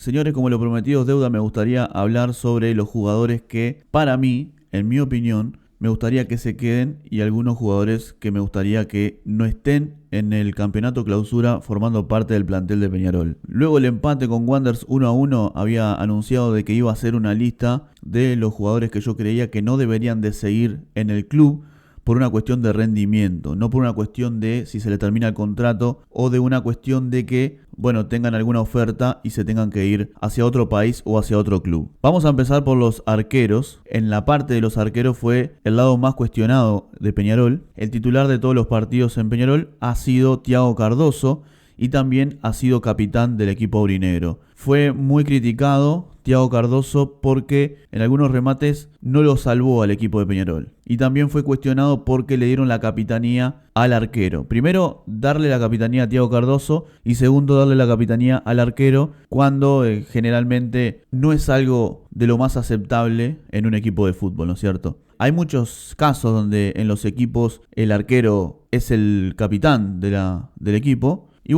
Señores, como lo prometido es deuda, me gustaría hablar sobre los jugadores que, para mí, en mi opinión, me gustaría que se queden y algunos jugadores que me gustaría que no estén en el campeonato clausura formando parte del plantel de Peñarol. Luego el empate con Wanderers 1-1 había anunciado de que iba a hacer una lista de los jugadores que yo creía que no deberían de seguir en el club por una cuestión de rendimiento, no por una cuestión de si se le termina el contrato o de una cuestión de que, tengan alguna oferta y se tengan que ir hacia otro país o hacia otro club. Vamos a empezar por los arqueros. En la parte de los arqueros fue el lado más cuestionado de Peñarol. El titular de todos los partidos en Peñarol ha sido Thiago Cardoso y también ha sido capitán del equipo aurinegro. Fue muy criticado Thiago Cardoso porque en algunos remates no lo salvó al equipo de Peñarol. Y también fue cuestionado porque le dieron la capitanía al arquero. Primero, darle la capitanía a Thiago Cardoso y segundo, darle la capitanía al arquero cuando generalmente no es algo de lo más aceptable en un equipo de fútbol, ¿no es cierto? Hay muchos casos donde en los equipos el arquero es el capitán del equipo. Y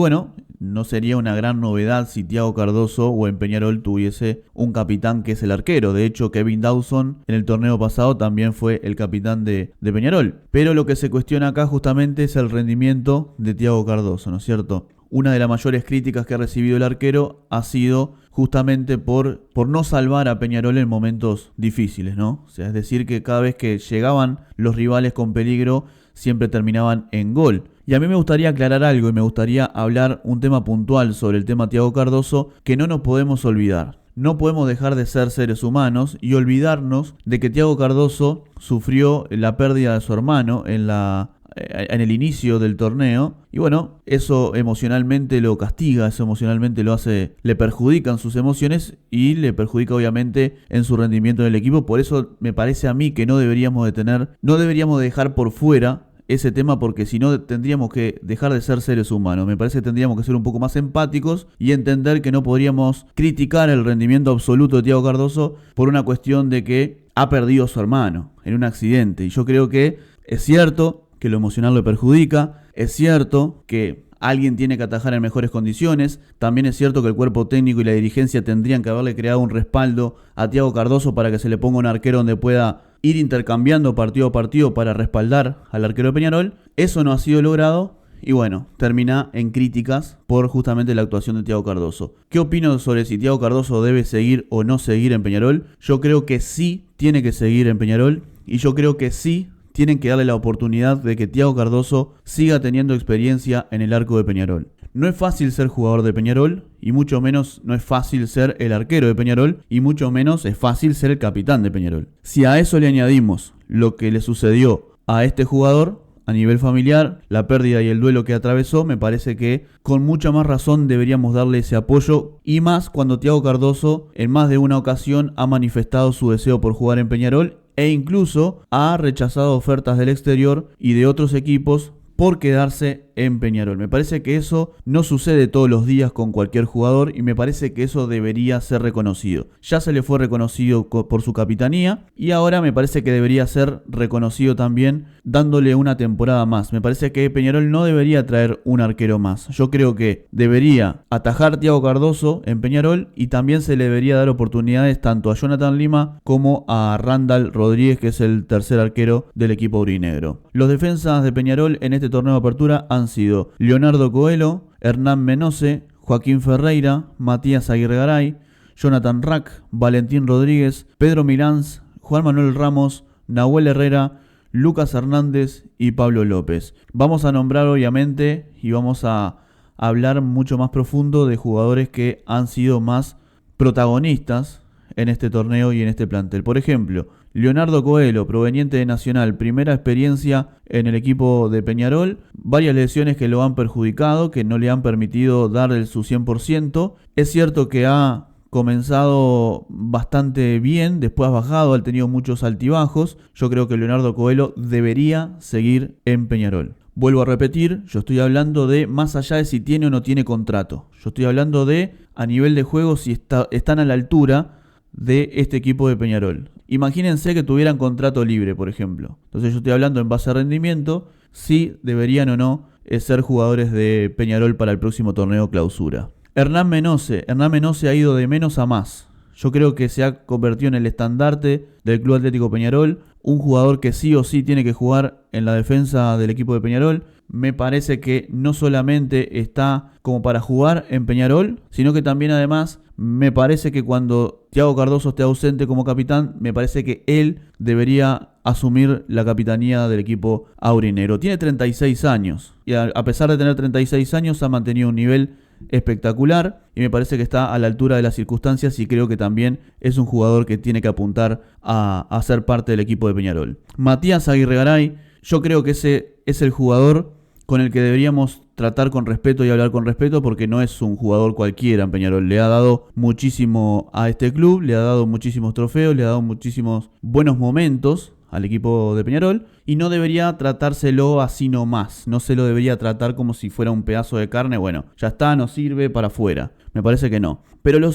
no sería una gran novedad si Thiago Cardoso o en Peñarol tuviese un capitán que es el arquero. De hecho, Kevin Dawson en el torneo pasado también fue el capitán de Peñarol. Pero lo que se cuestiona acá justamente es el rendimiento de Thiago Cardoso, ¿no es cierto? Una de las mayores críticas que ha recibido el arquero ha sido justamente por no salvar a Peñarol en momentos difíciles, ¿no? O sea, es decir, que cada vez que llegaban los rivales con peligro, siempre terminaban en gol. Y a mí me gustaría aclarar algo y me gustaría hablar un tema puntual sobre el tema Thiago Cardoso que no nos podemos olvidar. No podemos dejar de ser seres humanos y olvidarnos de que Thiago Cardoso sufrió la pérdida de su hermano en el inicio del torneo. Y eso emocionalmente lo castiga, eso emocionalmente le perjudica en sus emociones y le perjudica obviamente en su rendimiento en el equipo. Por eso me parece a mí que no deberíamos dejar por fuera ese tema, porque si no tendríamos que dejar de ser seres humanos. Me parece que tendríamos que ser un poco más empáticos y entender que no podríamos criticar el rendimiento absoluto de Thiago Cardoso por una cuestión de que ha perdido a su hermano en un accidente. Y yo creo que es cierto que lo emocional lo perjudica, es cierto que alguien tiene que atajar en mejores condiciones, también es cierto que el cuerpo técnico y la dirigencia tendrían que haberle creado un respaldo a Thiago Cardoso para que se le ponga un arquero donde pueda ir intercambiando partido a partido para respaldar al arquero de Peñarol. Eso no ha sido logrado y termina en críticas por justamente la actuación de Thiago Cardoso. ¿Qué opino sobre si Thiago Cardoso debe seguir o no seguir en Peñarol? Yo creo que sí tiene que seguir en Peñarol y yo creo que sí tienen que darle la oportunidad de que Thiago Cardoso siga teniendo experiencia en el arco de Peñarol. No es fácil ser jugador de Peñarol y mucho menos no es fácil ser el arquero de Peñarol y mucho menos es fácil ser el capitán de Peñarol. Si a eso le añadimos lo que le sucedió a este jugador a nivel familiar, la pérdida y el duelo que atravesó, me parece que con mucha más razón deberíamos darle ese apoyo y más cuando Thiago Cardoso en más de una ocasión ha manifestado su deseo por jugar en Peñarol e incluso ha rechazado ofertas del exterior y de otros equipos por quedarse en Peñarol. Me parece que eso no sucede todos los días con cualquier jugador y me parece que eso debería ser reconocido. Ya se le fue reconocido por su capitanía y ahora me parece que debería ser reconocido también dándole una temporada más. Me parece que Peñarol no debería traer un arquero más. Yo creo que debería atajar Thiago Cardoso en Peñarol y también se le debería dar oportunidades tanto a Jonathan Lima como a Randall Rodríguez, que es el tercer arquero del equipo aurinegro. Los defensas de Peñarol en este torneo de apertura han sido Leonardo Coelho, Hernán Menose, Joaquín Ferreira, Matías Aguirre Garay, Jonathan Rack, Valentín Rodríguez, Pedro Milans, Juan Manuel Ramos, Nahuel Herrera, Lucas Hernández y Pablo López. Vamos a nombrar obviamente y vamos a hablar mucho más profundo de jugadores que han sido más protagonistas en este torneo y en este plantel. Por ejemplo, Leonardo Coelho, proveniente de Nacional, primera experiencia en el equipo de Peñarol, varias lesiones que lo han perjudicado, que no le han permitido dar su 100%. Es cierto que ha comenzado bastante bien, después ha bajado, ha tenido muchos altibajos. Yo creo que Leonardo Coelho debería seguir en Peñarol. Vuelvo a repetir, yo estoy hablando de más allá de si tiene o no tiene contrato. Yo estoy hablando de a nivel de juego si están a la altura de este equipo de Peñarol. Imagínense que tuvieran contrato libre, por ejemplo. Entonces yo estoy hablando en base a rendimiento, si deberían o no ser jugadores de Peñarol para el próximo torneo clausura. Hernán Menose ha ido de menos a más. Yo creo que se ha convertido en el estandarte del Club Atlético Peñarol, un jugador que sí o sí tiene que jugar en la defensa del equipo de Peñarol. Me parece que no solamente está como para jugar en Peñarol, sino que también además me parece que cuando Thiago Cardoso esté ausente como capitán, me parece que él debería asumir la capitanía del equipo aurinegro. Tiene 36 años y a pesar de tener 36 años ha mantenido un nivel espectacular y me parece que está a la altura de las circunstancias y creo que también es un jugador que tiene que apuntar a ser parte del equipo de Peñarol. Matías Aguirre Garay, yo creo que ese es el jugador con el que deberíamos tratar con respeto y hablar con respeto porque no es un jugador cualquiera en Peñarol. Le ha dado muchísimo a este club, le ha dado muchísimos trofeos, le ha dado muchísimos buenos momentos al equipo de Peñarol y no debería tratárselo así nomás. No se lo debería tratar como si fuera un pedazo de carne. Bueno, ya está, no sirve, para afuera. Me parece que no. Pero lo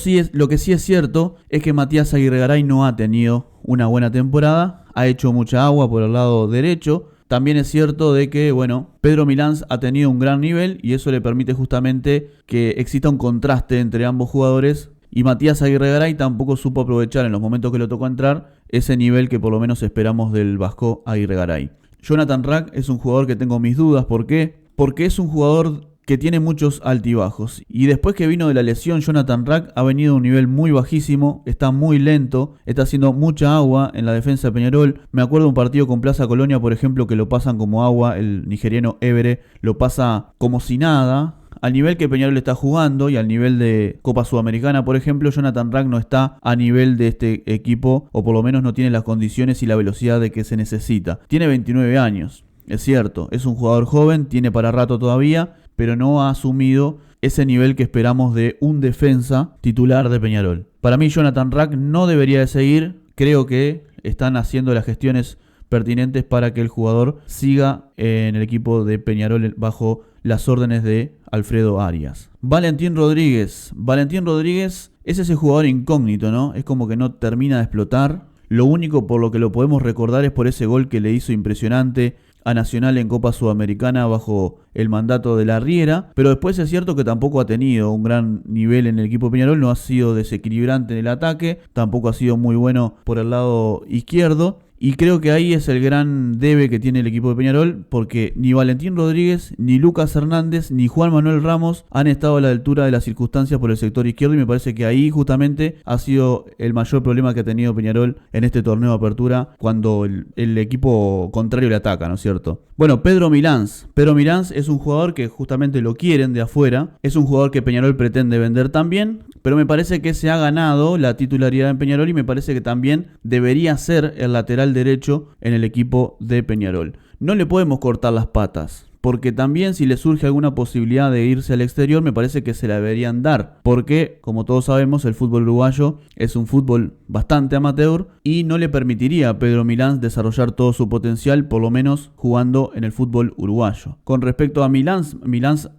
que sí es cierto es que Matías Aguirre Garay no ha tenido una buena temporada. Ha hecho mucha agua por el lado derecho. También es cierto de que, bueno, Pedro Milán ha tenido un gran nivel y eso le permite justamente que exista un contraste entre ambos jugadores. Y Matías Aguirre Garay tampoco supo aprovechar en los momentos que le tocó entrar ese nivel que por lo menos esperamos del vasco Aguirre Garay. Jonathan Rack es un jugador que tengo mis dudas. ¿Por qué? Porque es un jugador que tiene muchos altibajos. Y después que vino de la lesión, Jonathan Rack ha venido a un nivel muy bajísimo, está muy lento, está haciendo mucha agua en la defensa de Peñarol. Me acuerdo de un partido con Plaza Colonia, por ejemplo, que lo pasan como agua, el nigeriano Evere lo pasa como si nada. Al nivel que Peñarol está jugando y al nivel de Copa Sudamericana, por ejemplo, Jonathan Rack no está a nivel de este equipo, o por lo menos no tiene las condiciones y la velocidad de que se necesita. Tiene 29 años, es cierto, es un jugador joven, tiene para rato todavía, pero no ha asumido ese nivel que esperamos de un defensa titular de Peñarol. Para mí Jonathan Rack no debería de seguir, creo que están haciendo las gestiones pertinentes para que el jugador siga en el equipo de Peñarol bajo las órdenes de Alfredo Arias. Valentín Rodríguez es ese jugador incógnito, ¿no? Es como que no termina de explotar. Lo único por lo que lo podemos recordar es por ese gol que le hizo impresionante a Nacional en Copa Sudamericana bajo el mandato de la Riera, pero después es cierto que tampoco ha tenido un gran nivel en el equipo de Peñarol, no ha sido desequilibrante en el ataque, tampoco ha sido muy bueno por el lado izquierdo. Y creo que ahí es el gran debe que tiene el equipo de Peñarol, porque ni Valentín Rodríguez, ni Lucas Hernández, ni Juan Manuel Ramos han estado a la altura de las circunstancias por el sector izquierdo y me parece que ahí justamente ha sido el mayor problema que ha tenido Peñarol en este torneo de apertura cuando el equipo contrario le ataca, ¿no es cierto? Bueno, Pedro Milán es un jugador que justamente lo quieren de afuera, es un jugador que Peñarol pretende vender también, pero me parece que se ha ganado la titularidad en Peñarol y me parece que también debería ser el lateral derecho en el equipo de Peñarol. No le podemos cortar las patas, porque también si le surge alguna posibilidad de irse al exterior, me parece que se la deberían dar, porque como todos sabemos el fútbol uruguayo es un fútbol bastante amateur y no le permitiría a Pedro Milán desarrollar todo su potencial, por lo menos jugando en el fútbol uruguayo. Con respecto a Milán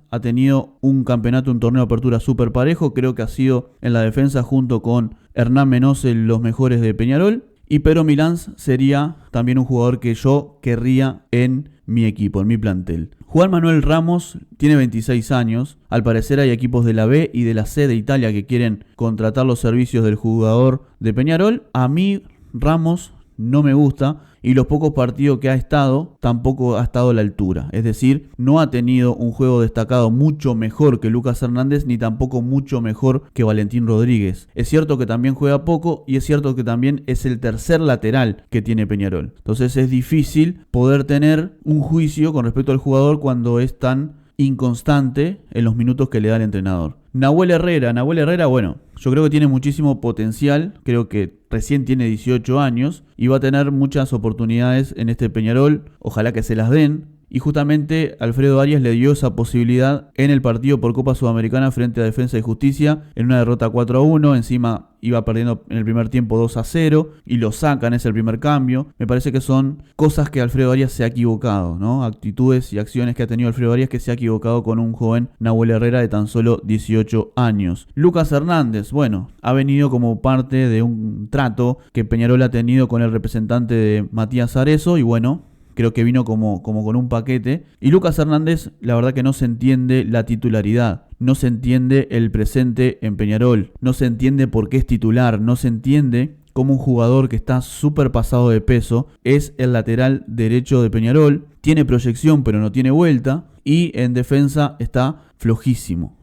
ha tenido un campeonato, un torneo de apertura súper parejo, creo que ha sido en la defensa junto con Hernán Menose los mejores de Peñarol. Y Pedro Milán sería también un jugador que yo querría en mi equipo, en mi plantel. Juan Manuel Ramos tiene 26 años. Al parecer hay equipos de la B y de la C de Italia que quieren contratar los servicios del jugador de Peñarol. A mí Ramos no me gusta y los pocos partidos que ha estado tampoco ha estado a la altura. Es decir, no ha tenido un juego destacado mucho mejor que Lucas Hernández ni tampoco mucho mejor que Valentín Rodríguez. Es cierto que también juega poco y es cierto que también es el tercer lateral que tiene Peñarol. Entonces es difícil poder tener un juicio con respecto al jugador cuando es tan inconstante en los minutos que le da el entrenador. Nahuel Herrera, bueno, yo creo que tiene muchísimo potencial, creo que recién tiene 18 años y va a tener muchas oportunidades en este Peñarol, ojalá que se las den. Y justamente Alfredo Arias le dio esa posibilidad en el partido por Copa Sudamericana frente a Defensa y Justicia en una derrota 4-1, encima iba perdiendo en el primer tiempo 2-0 y lo sacan, es el primer cambio. Me parece que son cosas que Alfredo Arias se ha equivocado, ¿no? Actitudes y acciones que ha tenido Alfredo Arias que se ha equivocado con un joven Nahuel Herrera de tan solo 18 años. Lucas Hernández, bueno, ha venido como parte de un trato que Peñarol ha tenido con el representante de Matías Arezo y bueno, creo que vino como con un paquete. Y Lucas Hernández, la verdad que no se entiende la titularidad. no se entiende el presente en Peñarol, no se entiende por qué es titular, no se entiende cómo un jugador que está súper pasado de peso es el lateral derecho de Peñarol, tiene proyección pero no tiene vuelta y en defensa está flojísimo.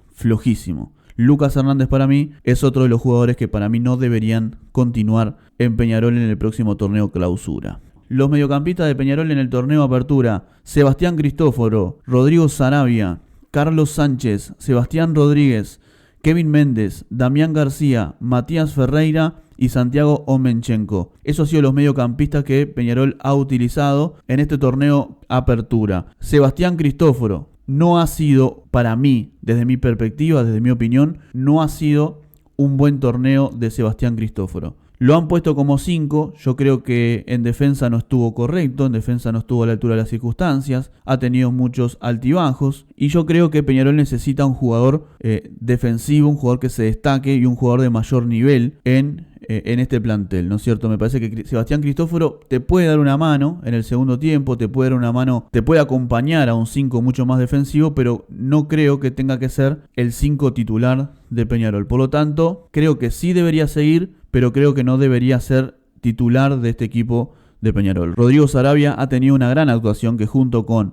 Lucas Hernández para mí es otro de los jugadores que para mí no deberían continuar en Peñarol en el próximo torneo clausura. Los mediocampistas de Peñarol en el torneo apertura: Sebastián Cristóforo, Rodrigo Sarabia, Carlos Sánchez, Sebastián Rodríguez, Kevin Méndez, Damián García, Matías Ferreira y Santiago Omenchenko. Esos han sido los mediocampistas que Peñarol ha utilizado en este torneo apertura. Sebastián Cristóforo no ha sido, para mí, desde mi perspectiva, desde mi opinión, no ha sido un buen torneo de Sebastián Cristóforo. Lo han puesto como 5, yo creo que en defensa no estuvo correcto, en defensa no estuvo a la altura de las circunstancias, ha tenido muchos altibajos y yo creo que Peñarol necesita un jugador defensivo, un jugador que se destaque y un jugador de mayor nivel en este plantel, ¿no es cierto? Me parece que Sebastián Cristóforo te puede dar una mano en el segundo tiempo, te puede dar una mano, te puede acompañar a un 5 mucho más defensivo, pero no creo que tenga que ser el 5 titular de Peñarol. Por lo tanto, creo que sí debería seguir, pero creo que no debería ser titular de este equipo de Peñarol. Rodrigo Sarabia ha tenido una gran actuación que junto con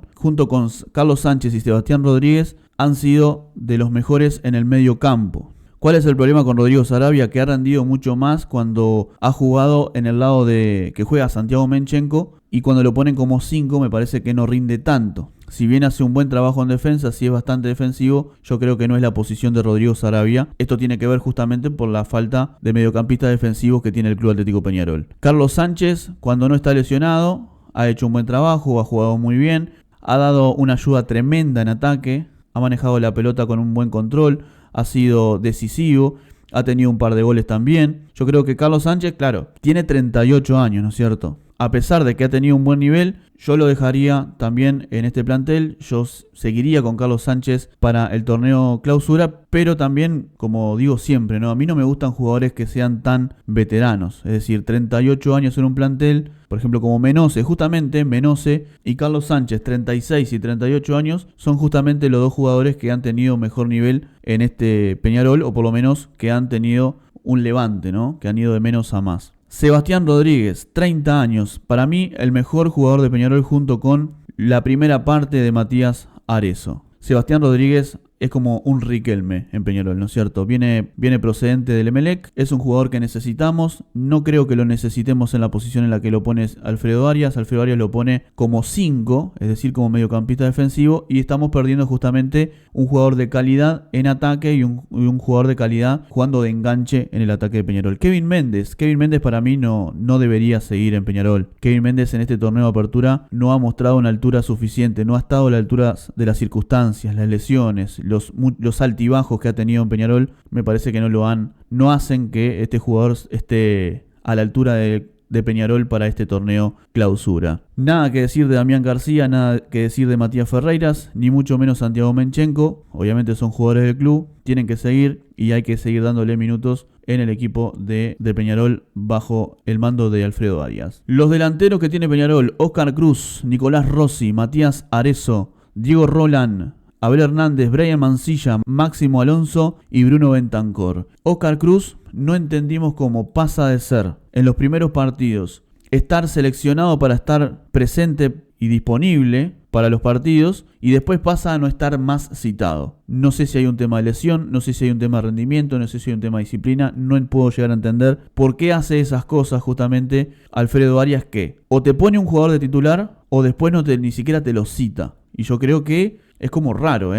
Carlos Sánchez y Sebastián Rodríguez han sido de los mejores en el medio campo. ¿Cuál es el problema con Rodrigo Sarabia? Que ha rendido mucho más cuando ha jugado en el lado de que juega Santiago Omenchenko y cuando lo ponen como 5 me parece que no rinde tanto. Si bien hace un buen trabajo en defensa, si es bastante defensivo, yo creo que no es la posición de Rodrigo Sarabia. Esto tiene que ver justamente por la falta de mediocampistas defensivos que tiene el Club Atlético Peñarol. Carlos Sánchez, cuando no está lesionado, ha hecho un buen trabajo, ha jugado muy bien, ha dado una ayuda tremenda en ataque, ha manejado la pelota con un buen control, ha sido decisivo, ha tenido un par de goles también. Yo creo que Carlos Sánchez, claro, tiene 38 años, ¿no es cierto? A pesar de que ha tenido un buen nivel, yo lo dejaría también en este plantel. Yo seguiría con Carlos Sánchez para el torneo clausura, pero también, como digo siempre, ¿no? A mí no me gustan jugadores que sean tan veteranos. Es decir, 38 años en un plantel, por ejemplo, como Menose, justamente Menose y Carlos Sánchez, 36 y 38 años, son justamente los dos jugadores que han tenido mejor nivel en este Peñarol, o por lo menos que han tenido un levante, ¿no? Que han ido de menos a más. Sebastián Rodríguez, 30 años, para mí el mejor jugador de Peñarol junto con la primera parte de Matías Arezzo. Sebastián Rodríguez es como un Riquelme en Peñarol, ¿no es cierto? Viene procedente del Emelec, es un jugador que necesitamos, no creo que lo necesitemos en la posición en la que lo pone Alfredo Arias. Alfredo Arias lo pone como 5, es decir, como mediocampista defensivo, y estamos perdiendo justamente un jugador de calidad en ataque y un jugador de calidad jugando de enganche en el ataque de Peñarol. Kevin Méndez para mí no debería seguir en Peñarol. Kevin Méndez en este torneo de apertura no ha mostrado una altura suficiente, no ha estado a la altura de las circunstancias, las lesiones, los altibajos que ha tenido en Peñarol. Me parece que no hacen que este jugador esté a la altura de Peñarol para este torneo clausura. Nada que decir de Damián García, nada que decir de Matías Ferreiras, ni mucho menos Santiago Omenchenko. Obviamente son jugadores del club, tienen que seguir y hay que seguir dándole minutos en el equipo de Peñarol bajo el mando de Alfredo Arias. Los delanteros que tiene Peñarol: Oscar Cruz, Nicolás Rossi, Matías Arezzo, Diego Roland, Abel Hernández, Brian Mancilla, Máximo Alonso y Bruno Bentancor. Oscar Cruz, no entendimos cómo pasa de ser en los primeros partidos estar seleccionado para estar presente y disponible para los partidos y después pasa a no estar más citado. No sé si hay un tema de lesión, no sé si hay un tema de rendimiento, no sé si hay un tema de disciplina, no puedo llegar a entender por qué hace esas cosas justamente Alfredo Arias, que o te pone un jugador de titular o después ni siquiera te lo cita. Y yo creo que es como raro,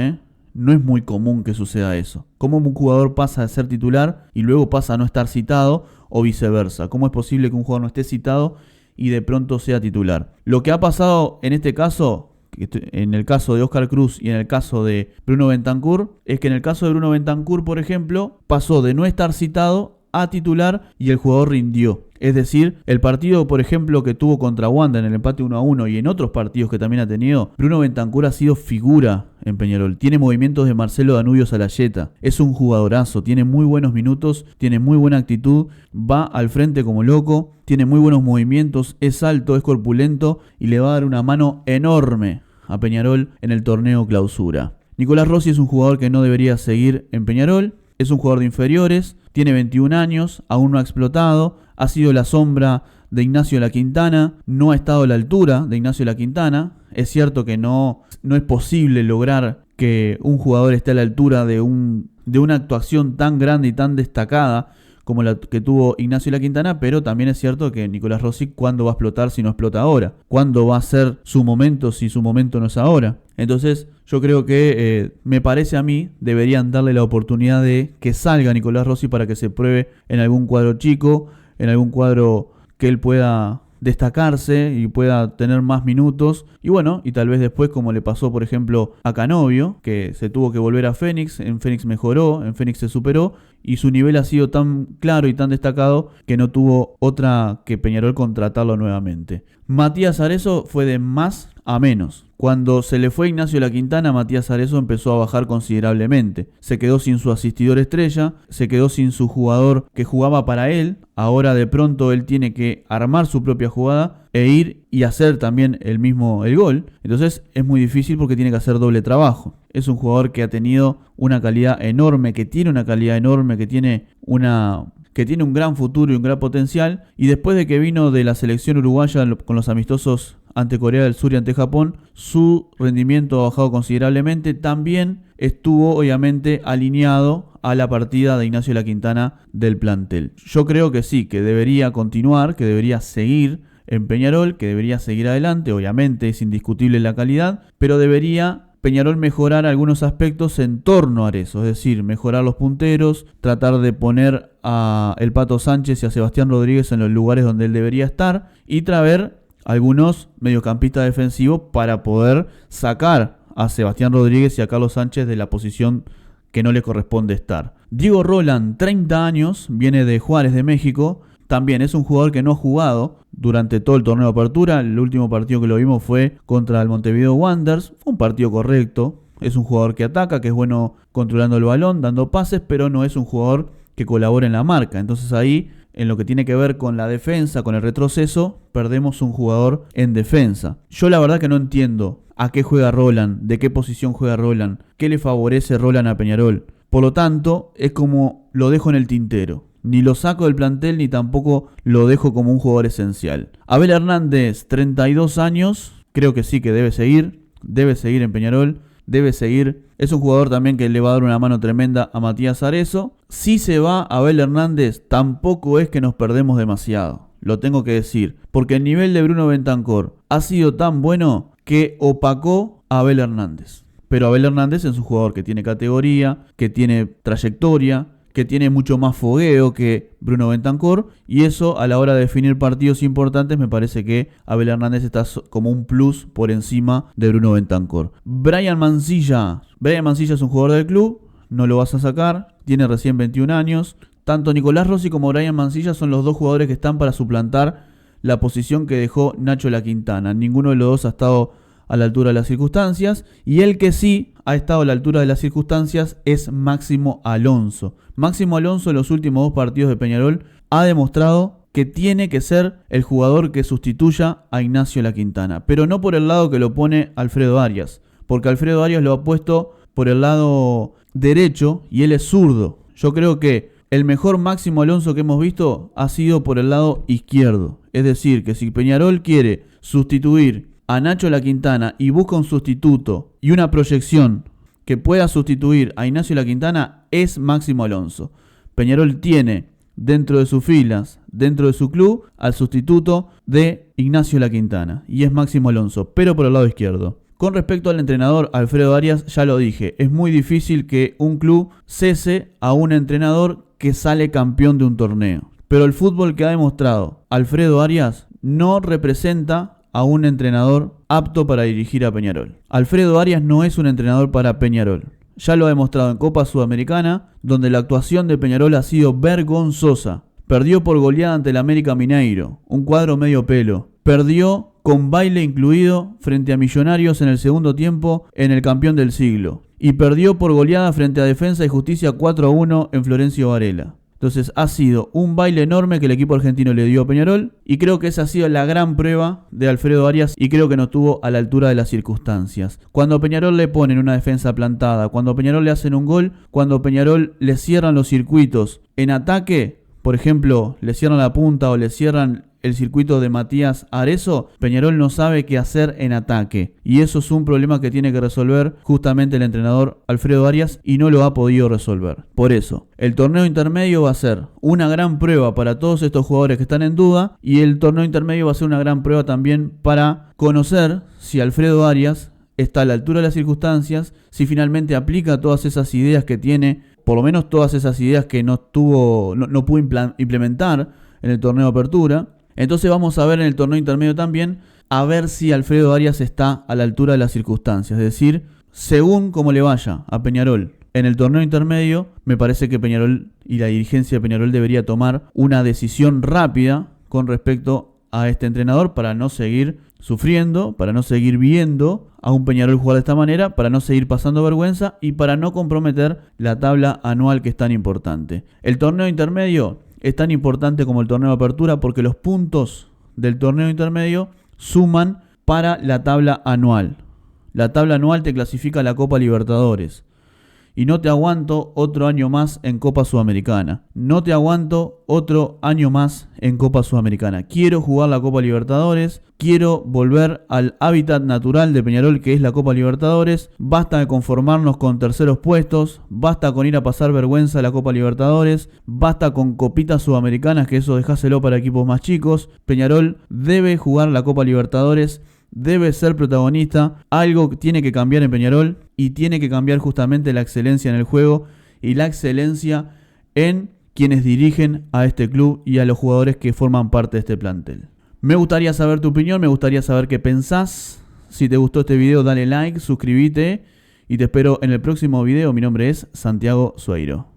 no es muy común que suceda eso. ¿Cómo un jugador pasa de ser titular y luego pasa a no estar citado o viceversa? ¿Cómo es posible que un jugador no esté citado y de pronto sea titular? Lo que ha pasado en este caso, en el caso de Oscar Cruz y en el caso de Bruno Bentancur, es que en el caso de Bruno Bentancur, por ejemplo, pasó de no estar citado a titular y el jugador rindió. Es decir, el partido, por ejemplo, que tuvo contra Wanda en el empate 1-1 y en otros partidos que también ha tenido, Bruno Bentancur ha sido figura en Peñarol. Tiene movimientos de Marcelo Danubio Salayeta. Es un jugadorazo, tiene muy buenos minutos, tiene muy buena actitud, va al frente como loco, tiene muy buenos movimientos, es alto, es corpulento y le va a dar una mano enorme a Peñarol en el torneo clausura. Nicolás Rossi es un jugador que no debería seguir en Peñarol, es un jugador de inferiores, tiene 21 años, aún no ha explotado, ha sido la sombra de Ignacio La Quintana, no ha estado a la altura de Ignacio La Quintana. Es cierto que no es posible lograr que un jugador esté a la altura de una actuación tan grande y tan destacada como la que tuvo Ignacio La Quintana, pero también es cierto que Nicolás Rossi, ¿cuándo va a explotar si no explota ahora? ¿Cuándo va a ser su momento si su momento no es ahora? Entonces yo creo que, me parece a mí, deberían darle la oportunidad de que salga Nicolás Rossi para que se pruebe en algún cuadro chico, en algún cuadro que él pueda destacarse y pueda tener más minutos. Y bueno, y tal vez después, como le pasó por ejemplo a Canovio, que se tuvo que volver a Fénix, en Fénix mejoró, en Fénix se superó y su nivel ha sido tan claro y tan destacado que no tuvo otra que Peñarol contratarlo nuevamente. Matías Arezo fue de más a menos. Cuando se le fue Ignacio La Quintana, Matías Arezo empezó a bajar considerablemente. Se quedó sin su asistidor estrella, se quedó sin su jugador que jugaba para él. Ahora de pronto él tiene que armar su propia jugada e ir y hacer también el gol. Entonces es muy difícil porque tiene que hacer doble trabajo. Es un jugador que ha tenido una calidad enorme, que tiene una calidad enorme, que tiene un gran futuro y un gran potencial. Y después de que vino de la selección uruguaya con los amistosos ante Corea del Sur y ante Japón, su rendimiento ha bajado considerablemente. También estuvo obviamente alineado a la partida de Ignacio La Quintana del plantel. Yo creo que sí, que debería continuar, que debería seguir en Peñarol, que debería seguir adelante. Obviamente es indiscutible la calidad, pero debería Peñarol mejorar algunos aspectos en torno a Arezo, es decir, mejorar los punteros, tratar de poner a el Pato Sánchez y a Sebastián Rodríguez en los lugares donde él debería estar y traer algunos mediocampistas defensivos para poder sacar a Sebastián Rodríguez y a Carlos Sánchez de la posición que no le corresponde estar. Diego Roland, 30 años, viene de Juárez de México. También es un jugador que no ha jugado durante todo el torneo de apertura. El último partido que lo vimos fue contra el Montevideo Wanderers. Fue un partido correcto. Es un jugador que ataca, que es bueno controlando el balón, dando pases, pero no es un jugador que colabora en la marca. Entonces ahí, en lo que tiene que ver con la defensa, con el retroceso, perdemos un jugador en defensa. Yo la verdad que no entiendo a qué juega Roland, de qué posición juega Roland, qué le favorece Roland a Peñarol. Por lo tanto, es como lo dejo en el tintero. Ni lo saco del plantel, ni tampoco lo dejo como un jugador esencial. Abel Hernández, 32 años, creo que sí que debe seguir en Peñarol, debe seguir. Es un jugador también que le va a dar una mano tremenda a Matías Arezo. Si se va Abel Hernández, tampoco es que nos perdemos demasiado, lo tengo que decir, porque el nivel de Bruno Bentancor ha sido tan bueno que opacó a Abel Hernández. Pero Abel Hernández es un jugador que tiene categoría, que tiene trayectoria, que tiene mucho más fogueo que Bruno Bentancor, y eso a la hora de definir partidos importantes me parece que Abel Hernández está como un plus por encima de Bruno Bentancor. Brian Mancilla es un jugador del club, no lo vas a sacar, tiene recién 21 años. Tanto Nicolás Rossi como Brian Mancilla son los dos jugadores que están para suplantar la posición que dejó Nacho La Quintana. Ninguno de los dos ha estado a la altura de las circunstancias, y el que sí ha estado a la altura de las circunstancias es Máximo Alonso. Máximo Alonso en los últimos 2 partidos de Peñarol ha demostrado que tiene que ser el jugador que sustituya a Ignacio La Quintana, pero no por el lado que lo pone Alfredo Arias, porque Alfredo Arias lo ha puesto por el lado derecho y él es zurdo. Yo creo que el mejor Máximo Alonso que hemos visto ha sido por el lado izquierdo, es decir, que si Peñarol quiere sustituir a Nacho La Quintana y busca un sustituto y una proyección que pueda sustituir a Ignacio La Quintana, es Máximo Alonso. Peñarol tiene dentro de sus filas, dentro de su club, al sustituto de Ignacio La Quintana, y es Máximo Alonso, pero por el lado izquierdo. Con respecto al entrenador Alfredo Arias, ya lo dije, es muy difícil que un club cese a un entrenador que sale campeón de un torneo. Pero el fútbol que ha demostrado Alfredo Arias no representa a un entrenador apto para dirigir a Peñarol. Alfredo Arias no es un entrenador para Peñarol. Ya lo ha demostrado en Copa Sudamericana, donde la actuación de Peñarol ha sido vergonzosa. Perdió por goleada ante el América Mineiro, un cuadro medio pelo. Perdió con baile incluido frente a Millonarios en el segundo tiempo en el campeón del siglo. Y perdió por goleada frente a Defensa y Justicia 4-1 en Florencio Varela. Entonces ha sido un baile enorme que el equipo argentino le dio a Peñarol y creo que esa ha sido la gran prueba de Alfredo Arias y creo que no estuvo a la altura de las circunstancias. Cuando a Peñarol le ponen una defensa plantada, cuando a Peñarol le hacen un gol, cuando a Peñarol le cierran los circuitos en ataque, por ejemplo, le cierran la punta o le cierran el circuito de Matías Arezzo, Peñarol no sabe qué hacer en ataque. Y eso es un problema que tiene que resolver justamente el entrenador Alfredo Arias y no lo ha podido resolver. Por eso, el torneo intermedio va a ser una gran prueba para todos estos jugadores que están en duda y el torneo intermedio va a ser una gran prueba también para conocer si Alfredo Arias está a la altura de las circunstancias, si finalmente aplica todas esas ideas que tiene, por lo menos todas esas ideas que no pudo implementar en el torneo de apertura. Entonces vamos a ver en el torneo intermedio también, a ver si Alfredo Arias está a la altura de las circunstancias. Es decir, según cómo le vaya a Peñarol en el torneo intermedio, me parece que Peñarol y la dirigencia de Peñarol debería tomar una decisión rápida con respecto a este entrenador para no seguir sufriendo, para no seguir viendo a un Peñarol jugar de esta manera, para no seguir pasando vergüenza y para no comprometer la tabla anual que es tan importante. El torneo intermedio es tan importante como el torneo de apertura porque los puntos del torneo intermedio suman para la tabla anual. La tabla anual te clasifica a la Copa Libertadores. Y no te aguanto otro año más en Copa Sudamericana. No te aguanto otro año más en Copa Sudamericana. Quiero jugar la Copa Libertadores. Quiero volver al hábitat natural de Peñarol, que es la Copa Libertadores. Basta de conformarnos con terceros puestos. Basta con ir a pasar vergüenza a la Copa Libertadores. Basta con copitas sudamericanas, que eso dejáselo para equipos más chicos. Peñarol debe jugar la Copa Libertadores. Debe ser protagonista. Algo tiene que cambiar en Peñarol y tiene que cambiar justamente la excelencia en el juego y la excelencia en quienes dirigen a este club y a los jugadores que forman parte de este plantel. Me gustaría saber tu opinión, me gustaría saber qué pensás. Si te gustó este video, dale like, suscríbete y te espero en el próximo video. Mi nombre es Santiago Sueiro.